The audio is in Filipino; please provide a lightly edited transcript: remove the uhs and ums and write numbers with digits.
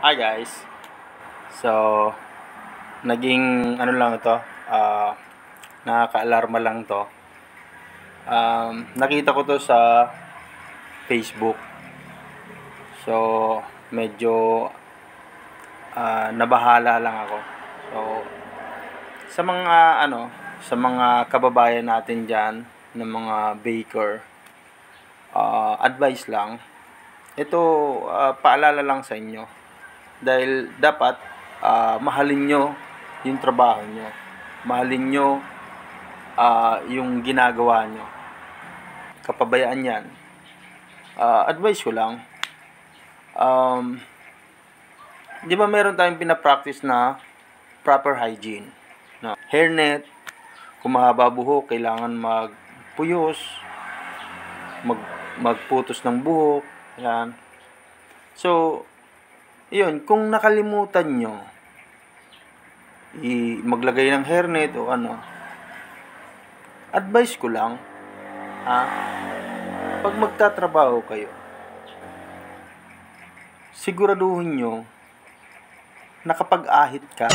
Hi guys. So, naging ano lang ito, nakaka-alarma lang to. Nakita ko to sa Facebook. So, medyo nabahala lang ako. So, sa mga sa mga kababayan natin diyan ng mga baker, advice lang. Ito, paalala lang sa inyo. Dahil dapat mahalin nyo yung trabaho nyo. Mahalin nyo yung ginagawa nyo. Kapabayaan yan. Advice ko lang. Di ba meron tayong pinapractice na proper hygiene? Na hairnet, kung mahaba buhok, kailangan magpuyos, magputos ng buhok. Yan. So, yun, kung nakalimutan nyo maglagay ng hairnet o advice ko lang, pag magtatrabaho kayo, siguraduhin nyo nakapag-ahit ka.